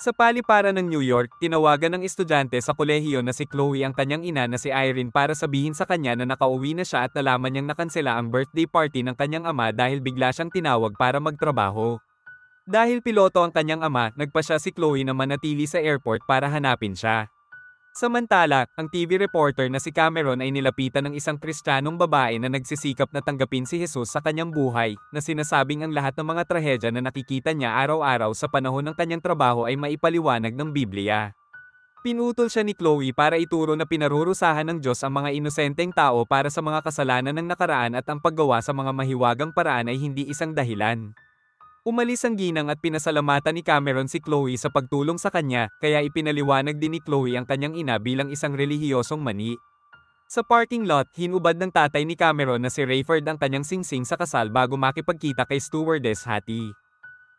Sa paliparan ng New York, tinawagan ng estudyante sa kolehiyo na si Chloe ang kanyang ina na si Irene para sabihin sa kanya na nakauwi na siya at nalaman niyang nakansela ang birthday party ng kanyang ama dahil bigla siyang tinawag para magtrabaho. Dahil piloto ang kanyang ama, nagpa siya si Chloe na manatili sa airport para hanapin siya. Samantala, ang TV reporter na si Cameron ay nilapitan ng isang Kristiyanong babae na nagsisikap na tanggapin si Jesus sa kanyang buhay, na sinasabing ang lahat ng mga trahedya na nakikita niya araw-araw sa panahon ng kanyang trabaho ay maipaliwanag ng Biblia. Pinutol siya ni Chloe para ituro na pinarurusahan ng Diyos ang mga inosenteng tao para sa mga kasalanan ng nakaraan at ang paggawa sa mga mahiwagang paraan ay hindi isang dahilan. Umalis ang ginang at pinasalamatan ni Cameron si Chloe sa pagtulong sa kanya, kaya ipinaliwanag din ni Chloe ang kanyang ina bilang isang relihiyosong mani. Sa parking lot, hinubad ng tatay ni Cameron na si Rayford ang kanyang singsing sa kasal bago makipagkita kay stewardess Hattie.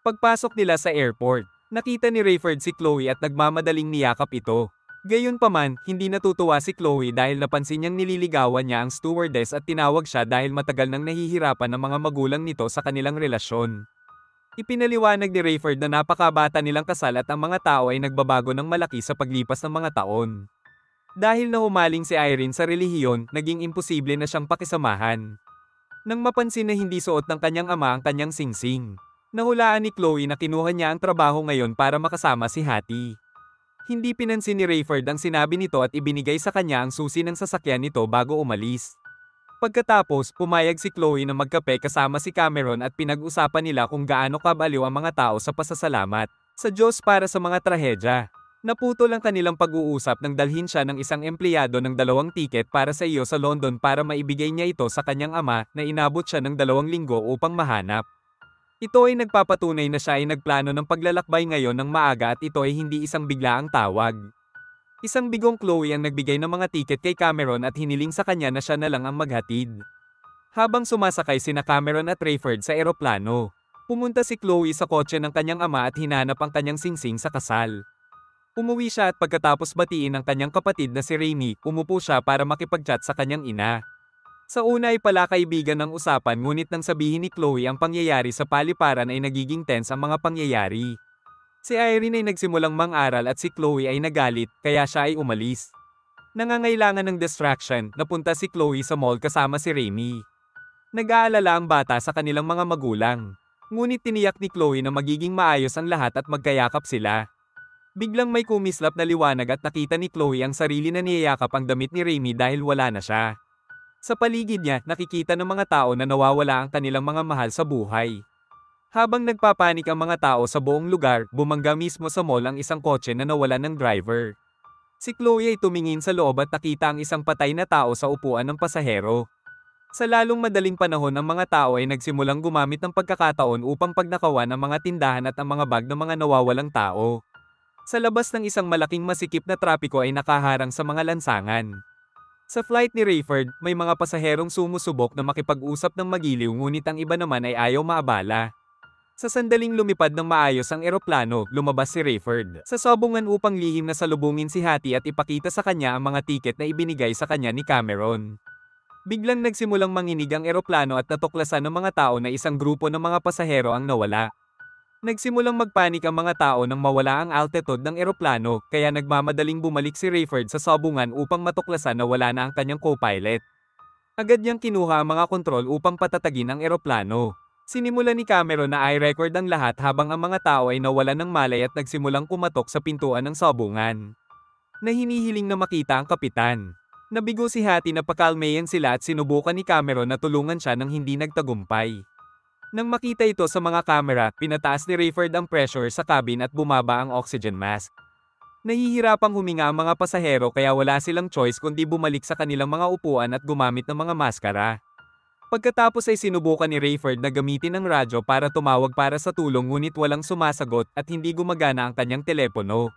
Pagpasok nila sa airport, nakita ni Rayford si Chloe at nagmamadaling niyakap ito. Gayunpaman, hindi natutuwa si Chloe dahil napansin niyang nililigawan niya ang stewardess at tinawag siya dahil matagal nang nahihirapan ng mga magulang nito sa kanilang relasyon. Ipinaliwanag ni Rayford na napakabata nilang kasal at ang mga tao ay nagbabago ng malaki sa paglipas ng mga taon. Dahil nahumaling si Irene sa relihiyon, naging imposible na siyang pakisamahan. Nang mapansin na hindi suot ng kanyang ama ang kanyang singsing, nahulaan ni Chloe na kinuha niya ang trabaho ngayon para makasama si Hattie. Hindi pinansin ni Rayford ang sinabi nito at ibinigay sa kanya ang susi ng sasakyan nito bago umalis. Pagkatapos, pumayag si Chloe na magkape kasama si Cameron at pinag-usapan nila kung gaano kabaliw ang mga tao sa pasasalamat sa Diyos para sa mga trahedya. Naputol ang kanilang pag-uusap nang dalhin siya ng isang empleyado ng 2 tiket para sa iyo sa London para maibigay niya ito sa kanyang ama na inabot siya ng 2 linggo upang mahanap. Ito ay nagpapatunay na siya ay nagplano ng paglalakbay ngayon ng maaga at ito ay hindi isang biglaang tawag. Isang bigong Chloe ang nagbigay ng mga tiket kay Cameron at hiniling sa kanya na siya na lang ang maghatid. Habang sumasakay sina Cameron at Rayford sa eroplano, pumunta si Chloe sa kotse ng kanyang ama at hinanap ang kanyang singsing sa kasal. Umuwi siya at pagkatapos batiin ang kanyang kapatid na si Remy, umupo siya para makipag-chat sa kanyang ina. Sa una ay palakaibigan ng usapan ngunit nang sabihin ni Chloe ang pangyayari sa paliparan ay nagiging tense ang mga pangyayari. Si Irene ay nagsimulang mang-aral at si Chloe ay nagalit, kaya siya ay umalis. Nangangailangan ng distraction, napunta si Chloe sa mall kasama si Remy. Nag-aalala ang bata sa kanilang mga magulang. Ngunit tiniyak ni Chloe na magiging maayos ang lahat at magkayakap sila. Biglang may kumislap na liwanag at nakita ni Chloe ang sarili na niyayakap ang damit ni Remy dahil wala na siya. Sa paligid niya, nakikita ng mga tao na nawawala ang kanilang mga mahal sa buhay. Habang nagpapanik ang mga tao sa buong lugar, bumangga mismo sa mall ang isang kotse na nawalan ng driver. Si Chloe ay tumingin sa loob at nakita ang isang patay na tao sa upuan ng pasahero. Sa lalong madaling panahon ang mga tao ay nagsimulang gumamit ng pagkakataon upang pagnakawan ang mga tindahan at ang mga bag ng mga nawawalang tao. Sa labas ng isang malaking masikip na trapiko ay nakaharang sa mga lansangan. Sa flight ni Rayford, may mga pasaherong sumusubok na makipag-usap ng magiliw ngunit ang iba naman ay ayaw maabala. Sa sandaling lumipad ng maayos ang eroplano, lumabas si Rayford sa sabungan upang lihim na salubungin si Hattie at ipakita sa kanya ang mga tiket na ibinigay sa kanya ni Cameron. Biglang nagsimulang manginig ang eroplano at natuklasan ng mga tao na isang grupo ng mga pasahero ang nawala. Nagsimulang magpanik ang mga tao nang mawala ang altitude ng eroplano, kaya nagmamadaling bumalik si Rayford sa sabungan upang matuklasan na wala na ang kanyang co-pilot. Agad niyang kinuha ang mga kontrol upang patatagin ang eroplano. Sinimulan ni Cameron na i-record ang lahat habang ang mga tao ay nawalan ng malay at nagsimulang kumatok sa pintuan ng sabungan. Na hinihiling na makita ang kapitan. Nabigo si Hattie na pakalmayan sila at sinubukan ni Cameron na tulungan siya nang hindi nagtagumpay. Nang makita ito sa mga kamera, pinataas ni Rayford ang pressure sa cabin at bumaba ang oxygen mask. Nahihirapang huminga ang mga pasahero kaya wala silang choice kundi bumalik sa kanilang mga upuan at gumamit ng mga maskara. Pagkatapos ay sinubukan ni Rayford na gamitin ang radyo para tumawag para sa tulong ngunit walang sumasagot at hindi gumagana ang kanyang telepono.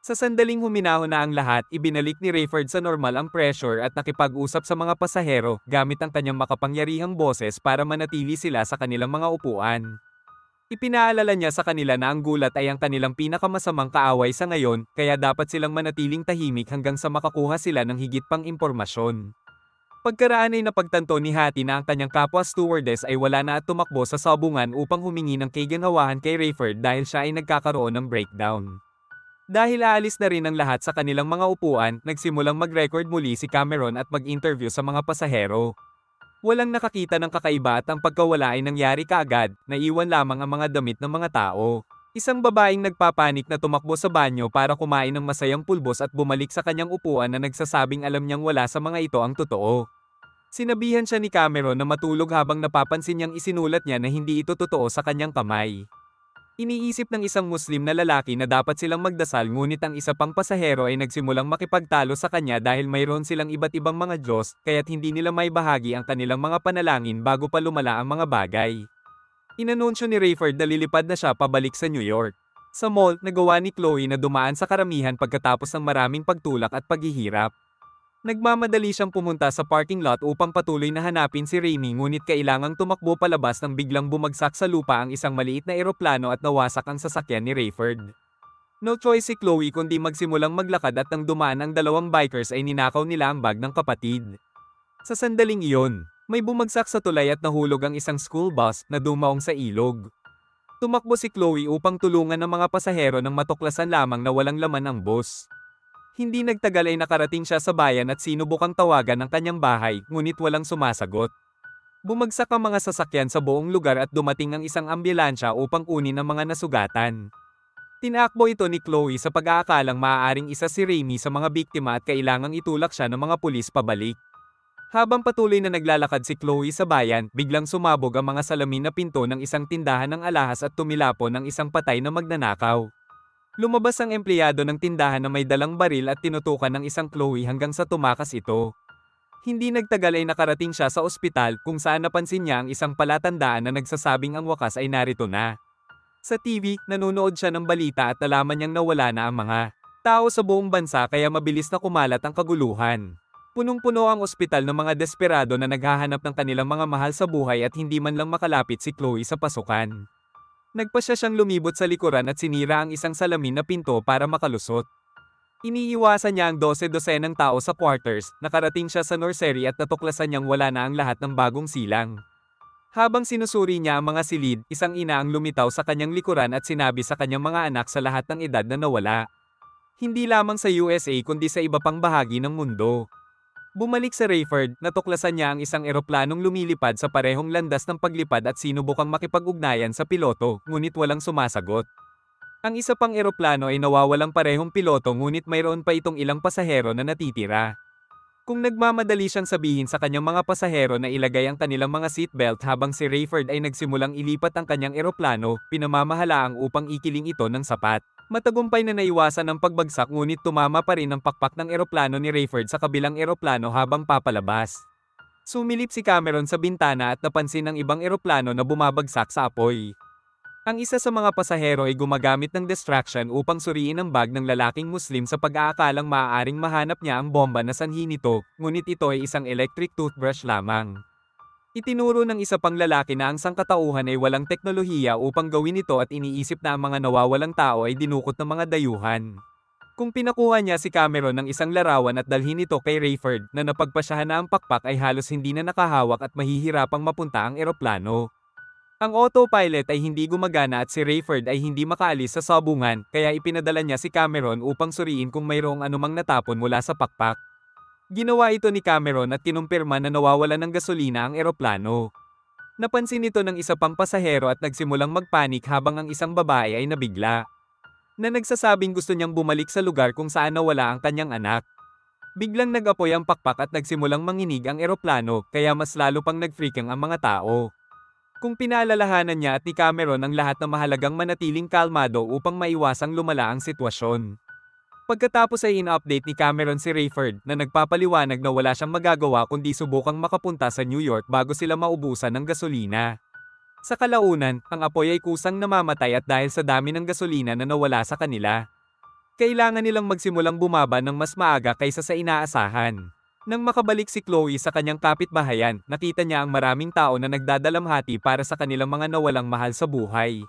Sa sandaling huminahon na ang lahat, ibinalik ni Rayford sa normal ang pressure at nakipag-usap sa mga pasahero gamit ang kanyang makapangyarihang boses para manatili sila sa kanilang mga upuan. Ipinaalala niya sa kanila na ang gulat ay ang kanilang pinakamasamang kaaway sa ngayon, kaya dapat silang manatiling tahimik hanggang sa makakuha sila ng higit pang impormasyon. Pagkaraan ay napagtanto ni Hattie na ang kanyang kapwa stewardess ay wala na at tumakbo sa sabungan upang humingi ng kaganawahan kay Rayford dahil siya ay nagkakaroon ng breakdown. Dahil aalis na rin ang lahat sa kanilang mga upuan, nagsimulang mag-record muli si Cameron at mag-interview sa mga pasahero. Walang nakakita ng kakaiba at ang pagkawala ay nangyari kaagad, naiwan lamang ang mga damit ng mga tao. Isang babaeng nagpapanik na tumakbo sa banyo para kumain ng masayang pulbos at bumalik sa kanyang upuan na nagsasabing alam niyang wala sa mga ito ang totoo. Sinabihan siya ni Cameron na matulog habang napapansin niyang isinulat niya na hindi ito totoo sa kanyang kamay. Iniisip ng isang Muslim na lalaki na dapat silang magdasal ngunit ang isa pang pasahero ay nagsimulang makipagtalo sa kanya dahil mayroon silang iba't ibang mga Diyos kaya't hindi nila may bahagi ang kanilang mga panalangin bago pa lumala ang mga bagay. Inanunsyo ni Rayford na lilipad na siya pabalik sa New York. Sa mall, nagawa ni Chloe na dumaan sa karamihan pagkatapos ng maraming pagtulak at paghihirap. Nagmamadali siyang pumunta sa parking lot upang patuloy na hanapin si Remy ngunit kailangang tumakbo palabas nang biglang bumagsak sa lupa ang isang maliit na eroplano at nawasak ang sasakyan ni Rayford. No choice si Chloe kundi magsimulang maglakad at nang dumaan ang dalawang bikers ay ninakaw nila ang bag ng kapatid. Sa sandaling iyon, may bumagsak sa tulay at nahulog ang isang school bus na dumaong sa ilog. Tumakbo si Chloe upang tulungan ang mga pasahero nang matuklasan lamang na walang laman ang bus. Hindi nagtagal ay nakarating siya sa bayan at sinubukang tawagan ang kanyang bahay, ngunit walang sumasagot. Bumagsak ang mga sasakyan sa buong lugar at dumating ang isang ambulansya upang kunin ang mga nasugatan. Tinakbo ito ni Chloe sa pag-aakalang maaaring isa si Remy sa mga biktima at kailangang itulak siya ng mga pulis pabalik. Habang patuloy na naglalakad si Chloe sa bayan, biglang sumabog ang mga salamin na pinto ng isang tindahan ng alahas at tumilapon ng isang patay na magnanakaw. Lumabas ang empleyado ng tindahan na may dalang baril at tinutukan ng isang Chloe hanggang sa tumakas ito. Hindi nagtagal ay nakarating siya sa ospital kung saan napansin niya ang isang palatandaan na nagsasabing ang wakas ay narito na. Sa TV, nanonood siya ng balita at nalaman niyang nawala na ang mga tao sa buong bansa kaya mabilis na kumalat ang kaguluhan. Punong-puno ang ospital ng mga desperado na naghahanap ng kanilang mga mahal sa buhay at hindi man lang makalapit si Chloe sa pasukan. Nagpasya siyang lumibot sa likuran at sinira ang isang salamin na pinto para makalusot. Iniiwasan niya ang 12-dosenang tao sa quarters, nakarating siya sa nursery at natuklasan niyang wala na ang lahat ng bagong silang. Habang sinusuri niya ang mga silid, isang ina ang lumitaw sa kanyang likuran at sinabi sa kanyang mga anak sa lahat ng edad na nawala. Hindi lamang sa USA kundi sa iba pang bahagi ng mundo. Bumalik sa Rayford, natuklasan niya ang isang eroplanong lumilipad sa parehong landas ng paglipad at sinubukang makipag-ugnayan sa piloto, ngunit walang sumasagot. Ang isa pang eroplano ay nawawalang parehong piloto ngunit mayroon pa itong ilang pasahero na natitira. Kung nagmamadali siyang sabihin sa kanyang mga pasahero na ilagay ang kanilang mga seatbelt habang si Rayford ay nagsimulang ilipat ang kanyang eroplano, pinamamahalaang upang ikiling ito ng sapat. Matagumpay na naiwasan ang pagbagsak ngunit tumama pa rin ang pakpak ng eroplano ni Rayford sa kabilang eroplano habang papalabas. Sumilip si Cameron sa bintana at napansin ang ibang eroplano na bumabagsak sa apoy. Ang isa sa mga pasahero ay gumagamit ng distraction upang suriin ang bag ng lalaking Muslim sa pag-aakalang maaaring mahanap niya ang bomba na sanhi nito, ngunit ito ay isang electric toothbrush lamang. Itinuro ng isa pang lalaki na ang sangkatauhan ay walang teknolohiya upang gawin ito at iniisip na ang mga nawawalang tao ay dinukot ng mga dayuhan. Kung pinakuha niya si Cameron ng isang larawan at dalhin ito kay Rayford na napagpasyahan na ang pakpak ay halos hindi na nakahawak at mahihirapang mapunta ang eroplano. Ang autopilot ay hindi gumagana at si Rayford ay hindi makaalis sa sabungan kaya ipinadala niya si Cameron upang suriin kung mayroong anumang natapon mula sa pakpak. Ginawa ito ni Cameron at kinumpirma na nawawalan ng gasolina ang eroplano. Napansin ito ng isa pang pasahero at nagsimulang magpanik habang ang isang babae ay nabigla. Na nagsasabing gusto niyang bumalik sa lugar kung saan nawala ang kanyang anak. Biglang nag-apoy ang pakpak at nagsimulang manginig ang eroplano kaya mas lalo pang nag-freaking ang mga tao. Kung pinaalalahanan niya at ni Cameron ang lahat na mahalagang manatiling kalmado upang maiwasang lumala ang sitwasyon. Pagkatapos ay in-update ni Cameron si Rayford na nagpapaliwanag na wala siyang magagawa kundi subukang makapunta sa New York bago sila maubusan ng gasolina. Sa kalaunan, ang apoy ay kusang namamatay at dahil sa dami ng gasolina na nawala sa kanila. Kailangan nilang magsimulang bumaba ng mas maaga kaysa sa inaasahan. Nang makabalik si Chloe sa kanyang kapitbahayan, nakita niya ang maraming tao na nagdadalamhati para sa kanilang mga nawalang mahal sa buhay.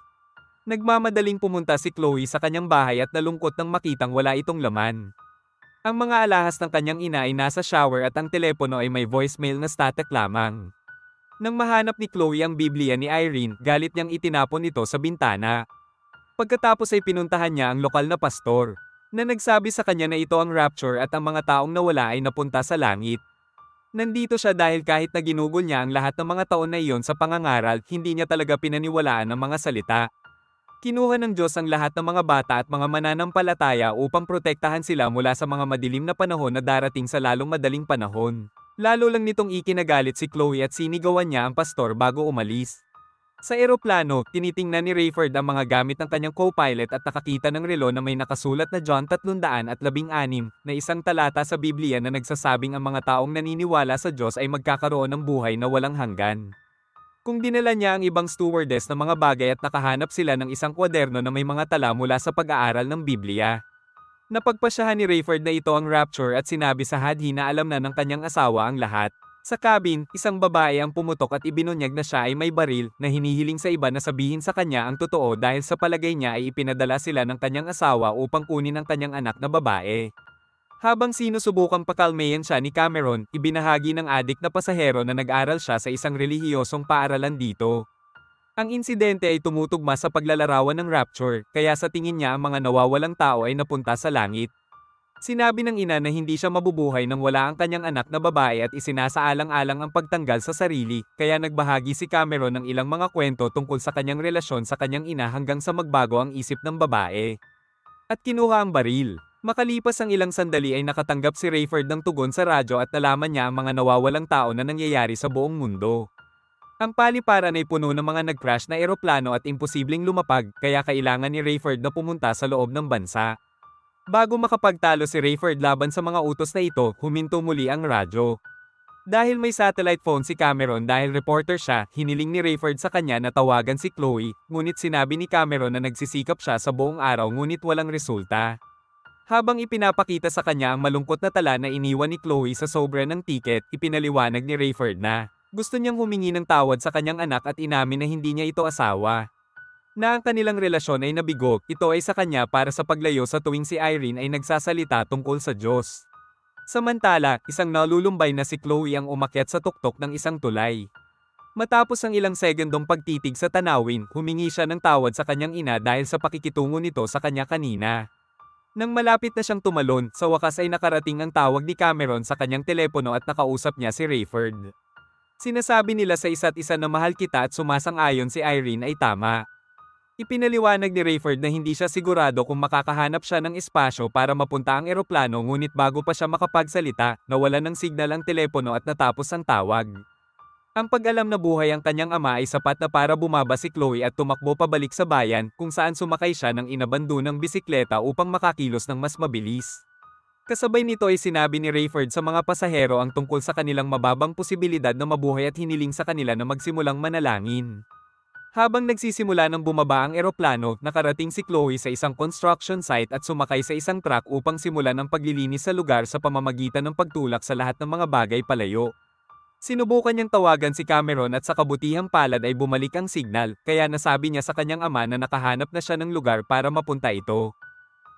Nagmamadaling pumunta si Chloe sa kanyang bahay at nalungkot nang makitang wala itong laman. Ang mga alahas ng kanyang ina ay nasa shower at ang telepono ay may voicemail na static lamang. Nang mahanap ni Chloe ang Biblia ni Irene, galit niyang itinapon ito sa bintana. Pagkatapos ay pinuntahan niya ang lokal na pastor, na nagsabi sa kanya na ito ang rapture at ang mga taong nawala ay napunta sa langit. Nandito siya dahil kahit na ginugol niya ang lahat ng mga taon na iyon sa pangangaral, hindi niya talaga pinaniwalaan ang mga salita. Kinuha ng Diyos ang lahat ng mga bata at mga mananampalataya upang protektahan sila mula sa mga madilim na panahon na darating sa lalong madaling panahon. Lalo lang nitong ikinagalit si Chloe at sinigawan niya ang pastor bago umalis. Sa eroplano, tinitingnan ni Rayford ang mga gamit ng kanyang co-pilot at nakakita ng relo na may nakasulat na John 316 na isang talata sa Biblia na nagsasabing ang mga taong naniniwala sa Diyos ay magkakaroon ng buhay na walang hanggan. Kung dinala niya ang ibang stewardess ng mga bagay at nakahanap sila ng isang kwaderno na may mga tala mula sa pag-aaral ng Biblia. Napagpasyahan ni Rayford na ito ang rapture at sinabi sa hadhi na alam na ng kanyang asawa ang lahat. Sa cabin, isang babae ang pumutok at ibinunyag na siya ay may baril na hinihiling sa iba na sabihin sa kanya ang totoo dahil sa palagay niya ay ipinadala sila ng kanyang asawa upang kunin ang kanyang anak na babae. Habang sinusubukang pakalmayan siya ni Cameron, ibinahagi ng adik na pasahero na nag-aral siya sa isang relihiyosong paaralan dito. Ang insidente ay tumutugma sa paglalarawan ng rapture, kaya sa tingin niya ang mga nawawalang tao ay napunta sa langit. Sinabi ng ina na hindi siya mabubuhay nang wala ang kanyang anak na babae at isinasaalang-alang ang pagtanggal sa sarili, kaya nagbahagi si Cameron ng ilang mga kwento tungkol sa kanyang relasyon sa kanyang ina hanggang sa magbago ang isip ng babae. At kinuha ang baril. Makalipas ang ilang sandali ay nakatanggap si Rayford ng tugon sa radyo at nalaman niya ang mga nawawalang tao na nangyayari sa buong mundo. Ang paliparan ay puno ng mga nag-crash na eroplano at imposibleng lumapag, kaya kailangan ni Rayford na pumunta sa loob ng bansa. Bago makapagtalo si Rayford laban sa mga utos na ito, huminto muli ang radyo. Dahil may satellite phone si Cameron dahil reporter siya, hiniling ni Rayford sa kanya na tawagan si Chloe, ngunit sinabi ni Cameron na nagsisikap siya sa buong araw ngunit walang resulta. Habang ipinapakita sa kanya ang malungkot na tala na iniwan ni Chloe sa sobra ng tiket, ipinaliwanag ni Rayford na gusto niyang humingi ng tawad sa kanyang anak at inamin na hindi niya ito asawa. Na ang kanilang relasyon ay nabigo, ito ay sa kanya para sa paglayo sa tuwing si Irene ay nagsasalita tungkol sa Diyos. Samantala, isang nalulumbay na si Chloe ang umakyat sa tuktok ng isang tulay. Matapos ang ilang segundong pagtitig sa tanawin, humingi siya ng tawad sa kanyang ina dahil sa pakikitungo nito sa kanya kanina. Nang malapit na siyang tumalon, sa wakas ay nakarating ang tawag ni Cameron sa kanyang telepono at nakausap niya si Rayford. Sinasabi nila sa isa't isa na mahal kita at sumasang-ayon si Irene ay tama. Ipinaliwanag ni Rayford na hindi siya sigurado kung makakahanap siya ng espasyo para mapunta ang eroplano ngunit bago pa siya makapagsalita, nawalan ng signal ang telepono at natapos ang tawag. Ang pag-alam na buhay ang kanyang ama ay sapat na para bumaba si Chloe at tumakbo pabalik sa bayan kung saan sumakay siya ng inabandonang bisikleta upang makakilos ng mas mabilis. Kasabay nito ay sinabi ni Rayford sa mga pasahero ang tungkol sa kanilang mababang posibilidad na mabuhay at hiniling sa kanila na magsimulang manalangin. Habang nagsisimula ng bumaba ang eroplano, nakarating si Chloe sa isang construction site at sumakay sa isang truck upang simulan ang paglilinis sa lugar sa pamamagitan ng pagtulak sa lahat ng mga bagay palayo. Sinubukan niyang tawagan si Cameron at sa kabutihang palad ay bumalik ang signal, kaya nasabi niya sa kanyang ama na nakahanap na siya ng lugar para mapunta ito.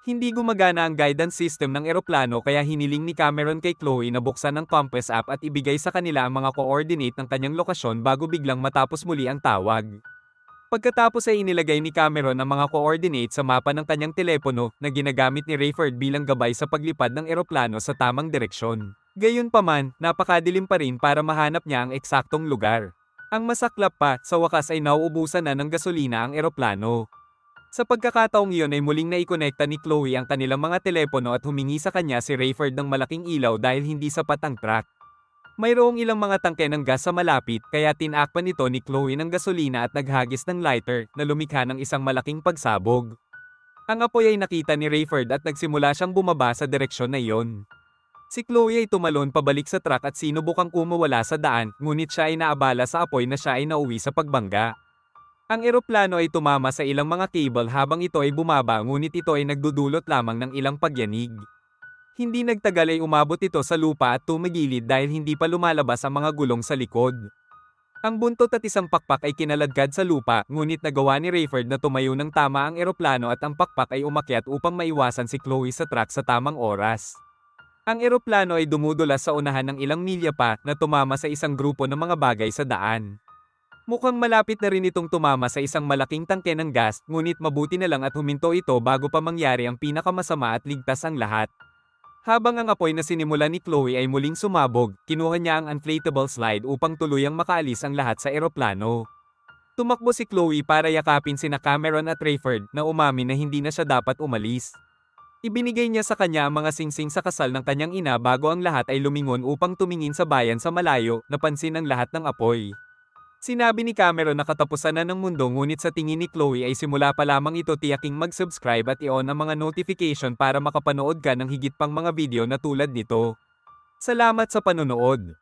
Hindi gumagana ang guidance system ng eroplano kaya hiniling ni Cameron kay Chloe na buksan ang compass app at ibigay sa kanila ang mga coordinate ng kanyang lokasyon bago biglang matapos muli ang tawag. Pagkatapos ay inilagay ni Cameron ang mga coordinate sa mapa ng kanyang telepono na ginagamit ni Rayford bilang gabay sa paglipad ng eroplano sa tamang direksyon. Gayunpaman, napakadilim pa rin para mahanap niya ang eksaktong lugar. Ang masaklap pa, sa wakas ay nauubusan na ng gasolina ang eroplano. Sa pagkakataong iyon ay muling naikonekta ni Chloe ang kanilang mga telepono at humingi sa kanya si Rayford ng malaking ilaw dahil hindi sapat ang truck. Mayroong ilang mga tangke ng gas sa malapit kaya tinakpan ito ni Chloe ng gasolina at naghagis ng lighter na lumikha ng isang malaking pagsabog. Ang apoy ay nakita ni Rayford at nagsimula siyang bumaba sa direksyon na iyon. Si Chloe ay tumalon pabalik sa truck at sinubukang kumawala sa daan, ngunit siya ay naabala sa apoy na siya ay nauwi sa pagbangga. Ang eroplano ay tumama sa ilang mga cable habang ito ay bumaba ngunit ito ay nagdudulot lamang ng ilang pagyanig. Hindi nagtagal ay umabot ito sa lupa at tumigilid dahil hindi pa lumalabas ang mga gulong sa likod. Ang buntot at isang pakpak ay kinaladkad sa lupa, ngunit nagawa ni Rayford na tumayo ng tama ang eroplano at ang pakpak ay umakyat upang maiwasan si Chloe sa truck sa tamang oras. Ang eroplano ay dumudulas sa unahan ng ilang milya pa na tumama sa isang grupo ng mga bagay sa daan. Mukhang malapit na rin itong tumama sa isang malaking tangke ng gas, ngunit mabuti na lang at huminto ito bago pa mangyari ang pinakamasama at ligtas ang lahat. Habang ang apoy na sinimula ni Chloe ay muling sumabog, kinuha niya ang inflatable slide upang tuluyang makaalis ang lahat sa eroplano. Tumakbo si Chloe para yakapin sina Cameron at Rayford na umamin na hindi na siya dapat umalis. Ibinigay niya sa kanya ang mga singsing sa kasal ng kanyang ina bago ang lahat ay lumingon upang tumingin sa bayan sa malayo, napansin ang lahat ng apoy. Sinabi ni Cameron na katapusan na ng mundo ngunit sa tingin ni Chloe ay simula pa lamang ito, tiyaking mag-subscribe at i-on ang mga notification para makapanood ka ng higit pang mga video na tulad nito. Salamat sa panonood!